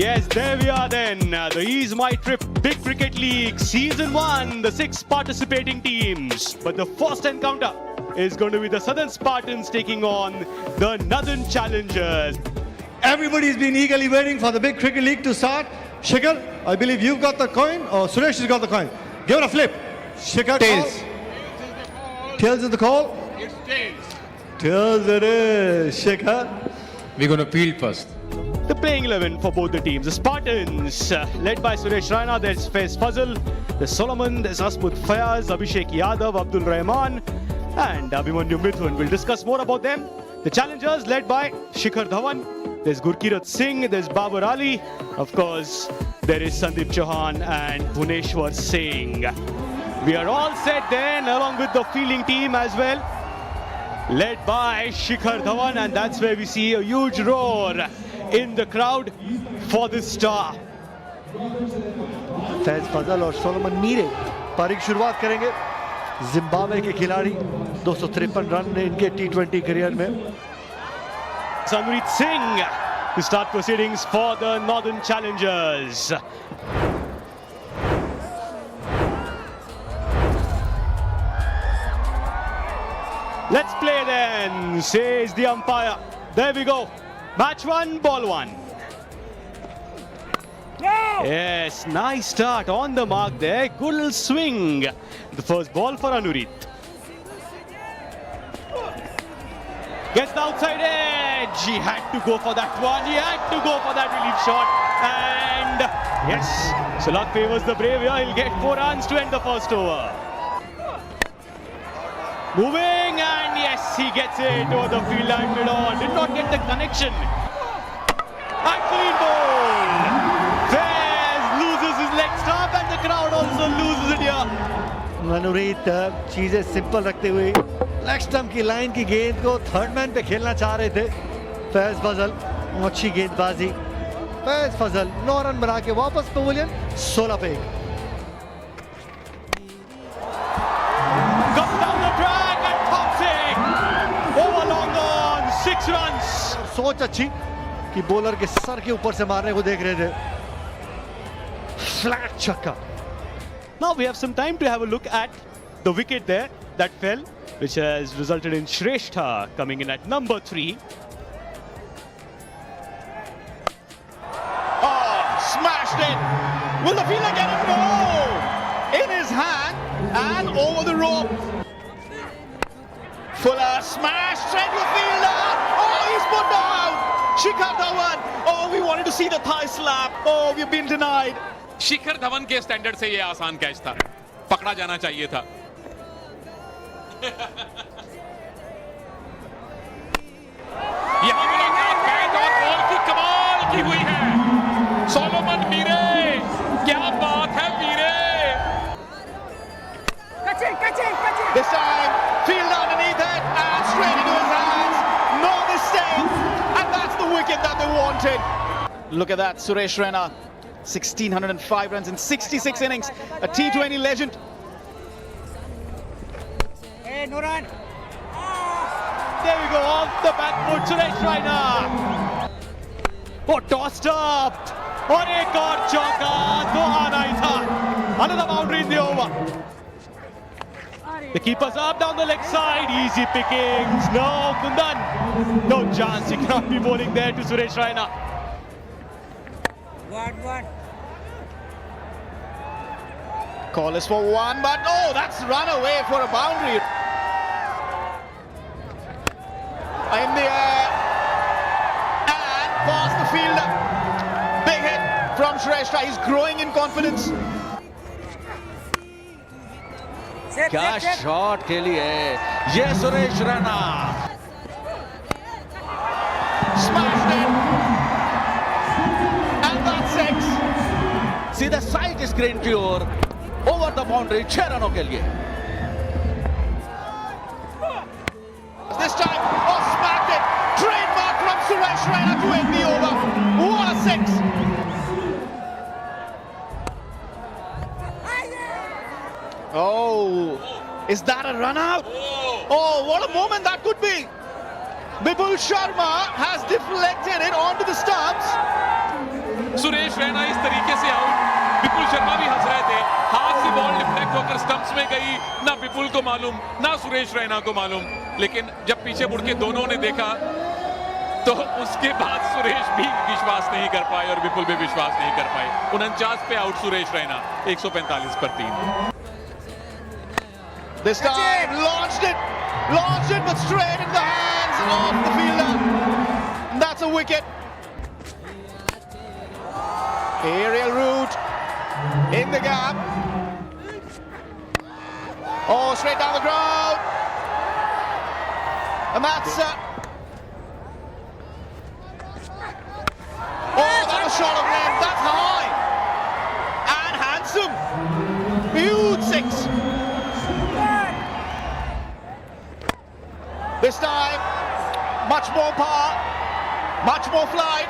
Yes, there we are then. The Ease My Trip Big Cricket League Season 1, the 6 participating teams. But the first encounter is going to be the Southern Spartans taking on the Northern Challengers. Everybody's been eagerly waiting for the Big Cricket League to start. Shikhar, I believe you've got the coin, or Suresh has got the coin. Give it a flip. Shikhar, Tails. Tails is the call. It's tails. Tails it is, Shikhar. We're going to field first. The playing 11 for both the teams. The Spartans, led by Suresh Raina, there's Faiz Fazal, there's Solomon, there's Asmud Fayaz, Abhishek Yadav, Abdul Rahman, and Abhimanyu Mithun. We'll discuss more about them. The Challengers, led by Shikhar Dhawan, there's Gurkirat Singh, there's Babar Ali, of course, there is Sandeep Chauhan and Bhuneshwar Singh. We are all set then, along with the fielding team as well, led by Shikhar Dhawan, and that's where we see a huge roar in the crowd for this star. Faiz फजल और Solomon मीरे पारी की शुरुआत करेंगे. Zimbabwe के खिलाड़ी 253 run इनके T20 career में. Sandeep Singh to start proceedings for the Northern Challengers. Let's play then, says the umpire. There we go. Match 1, ball 1. Yes, nice start on the mark there. Good little swing. The first ball for Anurit. Gets the outside edge. He had to go for that one. He had to go for that relief shot. And yes, so luck favors the brave here. He'll get 4 runs to end the first over. Moving, and yes, he gets it over the field and mid-on. Did not get the connection. And clean ball. Faiz loses his leg stump, and the crowd also loses it here. मनोरीत चीजें simple रखते हुए leg stump की line की गेंद को third man पे खेलना चाह रहे थे. फैज फजल अच्छी गेंदबाजी. फैज फजल 9 रन बना के वापस पवेलियन 16 पे. Comes down the track and pops it. Over long on, 6 runs. सोच अच्छी कि बॉलर के सर के ऊपर से मारने को देख रहे थे. फ्लैट छक्का. Now we have some time to have a look at the wicket there that fell, which has resulted in Shrestha coming in at number 3. Oh, smashed it. Will the fielder get it? No! In his hand and over the rope. Fuller smash, straight to the fielder. Oh, he's put down. Shikhar Dhawan. Oh, we wanted to see the thigh slap. Oh, we've been denied. Shikhar Dhawan के standard से ये आसान catch था, पकड़ा जाना चाहिए था. यहां मुलाकात कैच और बॉल की कमाल की हुई है. सोलोमन मीरे, क्या बात है मीरे. This time, field underneath it and straight into his hands. No mistake. And that's the wicket that they wanted. Look at that, Suresh Raina. 1,605 runs in 66 innings. A T20 legend. There we go, off the back foot, Suresh Raina. Oh, tossed up. और एक और चौका, 2 आना ही था. Another boundary in the over. The keeper's up down the leg side. Easy pickings. No, Kundan. No chance. He cannot be bowling there to Suresh Raina. Call is for 1, but oh, that's run away for a boundary. In the air and past the fielder. Big hit from Shrestha. He's growing in confidence. क्या shot खेली है ये Suresh Raina. Smashed it. And that's 6. See the sight is green pure over the boundary 6 रनों के लिए. This time, oh, smacked it. Trademark from Suresh Raina to end the over. What a 6. Oh, is that a run out? Oh, what a moment that could be. Bipul Sharma has deflected it onto the stumps. Suresh Raina इस तरीके से out, विपुल शर्मा भी हंस रहे थे, हाथ से ball deflect होकर स्टंप्स में गई, ना विपुल को मालूम ना सुरेश रैना को मालूम, लेकिन जब पीछे मुड़ के दोनों ने देखा तो उसके बाद सुरेश भी विश्वास नहीं कर पाए और विपुल भी विश्वास नहीं कर पाए। 49 पे आउट सुरेश रैना, 145 पर 3। This time launched it but straight in the hands of the fielder. That's a wicket. Aerial route in the gap. Oh, straight down the ground. And that's oh, that was short of length. That's high and handsome. Huge six. This time, much more power, much more flight,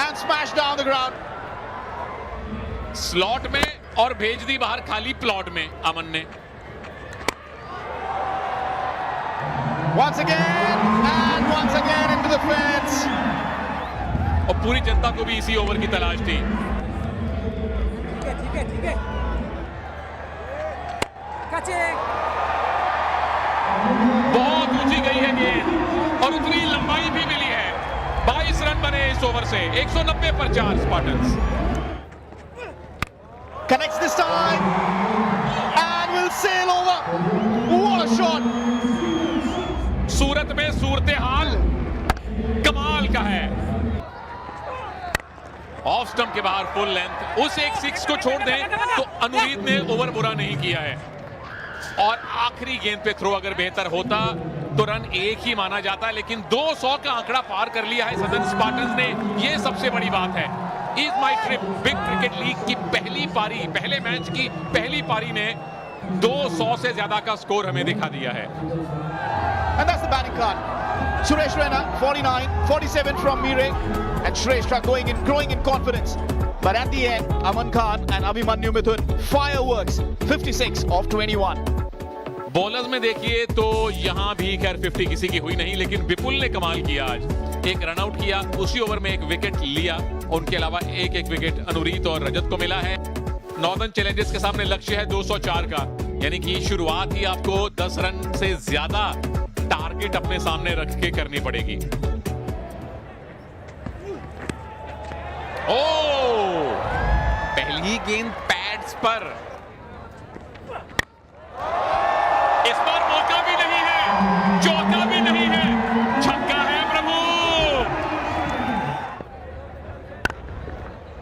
and smash down the ground. Slot में और भेज दी बाहर खाली plot में अमन ने। Once again into the fence. और पूरी जनता को भी इसी ओवर की तलाश थी। बहुत ऊंची गई है गेंद और उतनी लंबाई भी मिली है। 22 रन बने इस ओवर से, 190 पर 4 Spartans. Connects this time and will sail over. What a shot! सूरत में सूरत हाल कमाल का है। ऑफ स्टंप के बाहर फुल लेंथ, उस एक सिक्स को छोड़ दें तो अनुरीत ने ओवर बुरा नहीं किया है। और आखिरी गेंद पे थ्रो अगर बेहतर होता तो रन एक ही माना जाता, लेकिन 200 का आंकड़ा पार कर लिया है सदन स्पार्टन्स ने। यह सबसे बड़ी बात है। Is my trip big cricket league की पहली पारी, पहले मैच की पहली पारी ने 200 से ज्यादा का स्कोर हमें दिखा दिया है। And that's the batting card. Suresh Raina 49, 47 from Mire, and Shrestha growing in confidence. But at the end, Aman Khan and Abhimanyu Mithun fireworks, 56 of 21. Bowlers में देखिए तो यहां भी खैर 50 किसी की हुई नहीं, लेकिन विपुल ने कमाल किया आज। एक रन आउट किया, उसी ओवर में एक विकेट लिया, उनके अलावा एक विकेट अनुरीत और रजत को मिला है। नॉर्दर्न चैलेंजर्स के सामने लक्ष्य है 204 का, यानी कि शुरुआत ही आपको 10 रन से ज्यादा टारगेट अपने सामने रख के करनी पड़ेगी। ओ, पहली गेंद पैड्स पर, इस बार मौका भी नहीं है, चौका भी नहीं है, छक्का है प्रभु।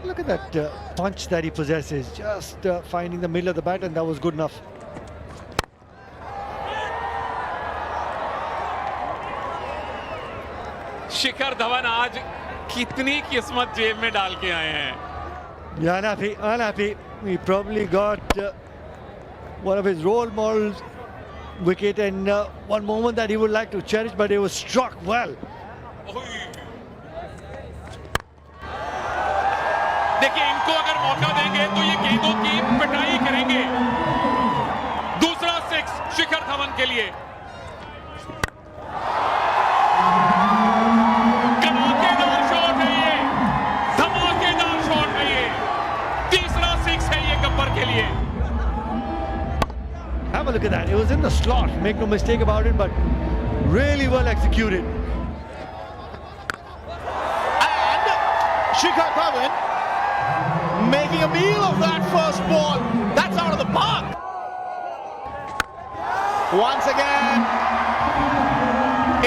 Look at that punch that he possesses, just finding the middle of the bat, and that was good enough. Shikhar Dhawan आज कितनी किस्मत जेब में डाल के आए हैं। Yeah, unhappy. He probably got one of his role models wicket, and one moment that he would like to cherish, but it was struck well. देखिए, इनको अगर मौका देंगे तो ये गेंदों की पिटाई करेंगे। दूसरा सिक्स शिखर धवन के लिए। धमाकेदार शॉट है ये, धमाकेदार शॉट है ये। तीसरा सिक्स है ये गब्बर के लिए। Have a look at that. It was in the slot. Make no mistake about it, but really well executed. And Shikhar Dhawan making a meal of that first ball. That's out of the park. Once again,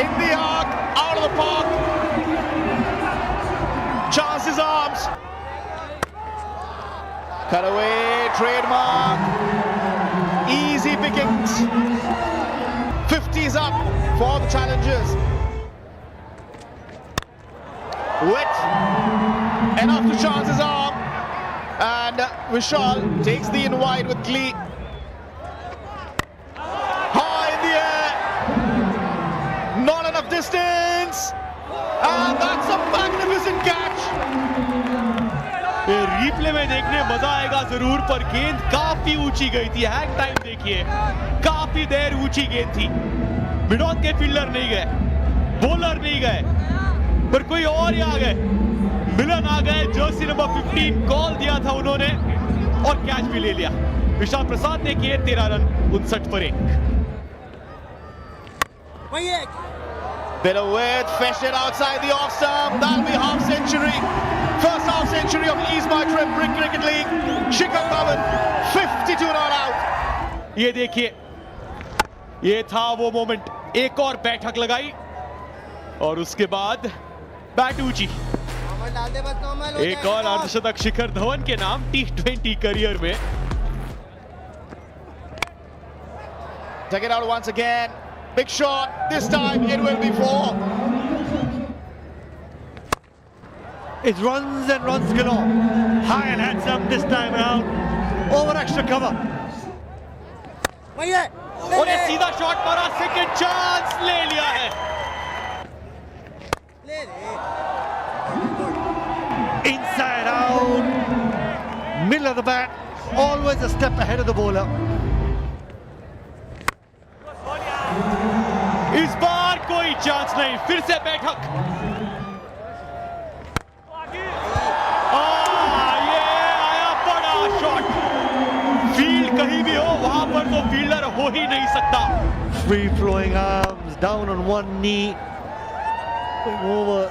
in the arc, out of the park. Chances arms. Cut away, trademark. Easy pickings. 50s up for the challengers. Wet enough to chance his arm, and Vishal takes the in wide with glee. High in the air, not enough distance, and that's a magnificent catch. Replay में देखने मजा आएगा जरूर, पर गेंद काफी ऊंची गई थी। हैंग टाइम देखिए, काफी देर ऊंची गेंद थी। विनोद के फील्डर नहीं गए, बॉलर नहीं गए, पर कोई और ही आ गए। मिलन आ गए, जर्सी नंबर 15 कॉल दिया था उन्होंने और कैच भी ले लिया। विशाल प्रसाद ने किए 13 रन 59 पर 1। Bit of width, fetched it outside the off stump. That'll be half century. First half century of East My Trip Brick Cricket League. Shikhar Dhawan, 52 not out. ये देखिए, ये था वो मोमेंट। एक और बैठक लगाई और उसके बाद बैट ऊंची। एक और अर्धशतक शिखर धवन के नाम T20 करियर में। Take it out once again. Big shot. This time it will be 4. It's runs and runs galore. High and handsome this time around. Over extra cover. और ये सीधा शॉट मारा, सेकंड चांस ले लिया है। Inside out. Middle of the bat. Always a step ahead of the bowler. इस बार कोई chance नहीं, फिर से बैठक। ये आया बड़ा शॉट। फील्ड कहीं भी हो, वहां पर तो फील्डर हो ही नहीं सकता। Free flowing arms down on one knee. Over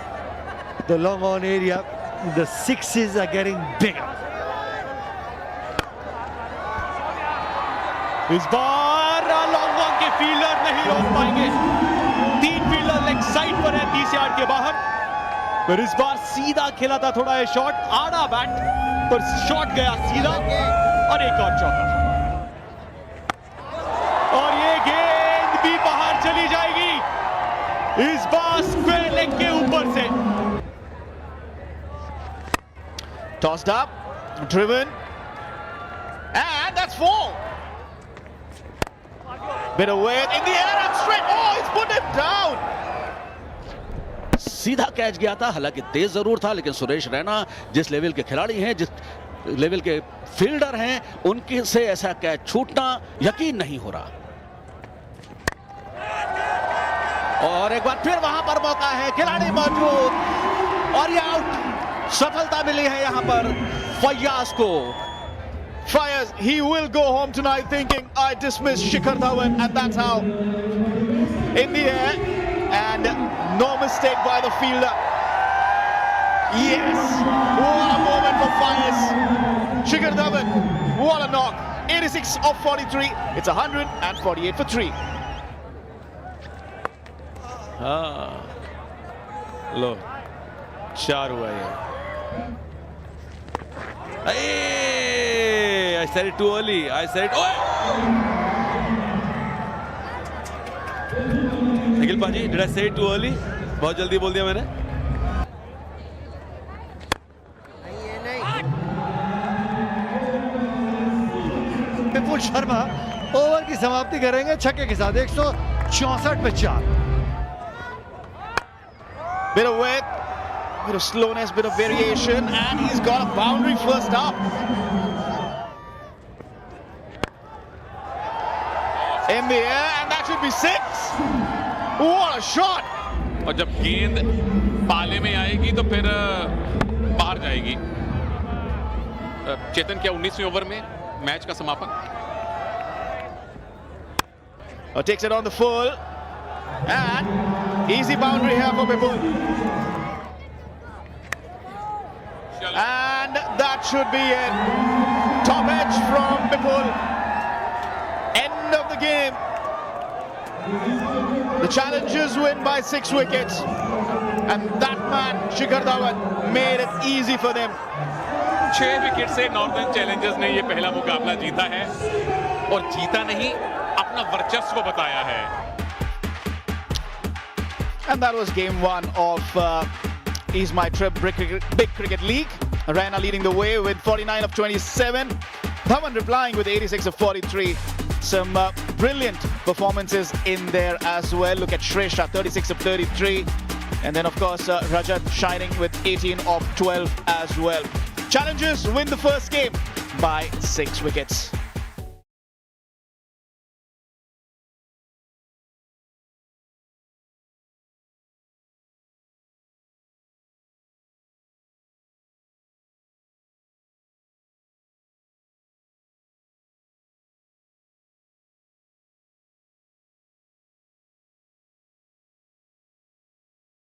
the long on area. The sixes are getting bigger. इस बार लॉन्ग ऑन के फील्डर नहीं रोक पाएंगे। 3 फील्डर लेग साइड पर है 30 यार्ड के बाहर। पर इस बार सीधा खेला था थोड़ा ये शॉट, आड़ा बैट पर शॉट गया सीधा और एक और चौका। और ये गेंद भी बाहर चली जाएगी, इस बार स्क्वायर लेग के ऊपर से। Tossed up, driven, and that's 4. Bit of weight in the air and straight. Oh, it's put him down. सीधा कैच गया था, हालांकि तेज जरूर था, लेकिन सुरेश रैना जिस लेवल के खिलाड़ी हैं, जिस लेवल के फील्डर हैं, उनके से ऐसा कैच छूटना यकीन नहीं हो रहा। और एक बार फिर वहां पर मौका है, खिलाड़ी मौजूद और ये आउट। सफलता मिली है यहां पर फयाज को। Fires, he will go home tonight thinking, I dismiss Shikhar Dhawan, and that's how. In the air, and no mistake by the fielder. Yes, what a moment for Fires. Shikhar Dhawan, what a knock. 86 of 43, it's 148 for 3. लो 4 हुआ ये। I said it too early. I said it. Nikhil पाजी, did I say it too early? बहुत जल्दी बोल दिया मैंने। विपुल Sharma over की समाप्ति करेंगे छक्के के साथ 164 पे 4। Bit of width, bit of slowness, bit of variation, and he's got a boundary first up. In the air, and that should be 6. What a shot! और जब गेंद पाले में आएगी तो फिर बाहर जाएगी। चेतन, क्या 19वें ओवर में मैच का समापन? Takes it on the full, and easy boundary here for Bipul. And that should be it. Top edge from Bipul. End of the game. The challengers win by 6 wickets, and that man Shikhar Dhawan made it easy for them. 6 wicket से northern Challengers ने ये पहला मुकाबला जीता है और जीता नहीं, अपना वर्चस्व बताया है। And that was game 1 of East My Trip Big Cricket League. Raina leading the way with 49 of 27. Dhawan replying with 86 of 43. Some brilliant performances in there as well. Look at Shrestha, 36 of 33. And then, of course, Rajat shining with 18 of 12 as well. Challengers win the first game by 6 wickets.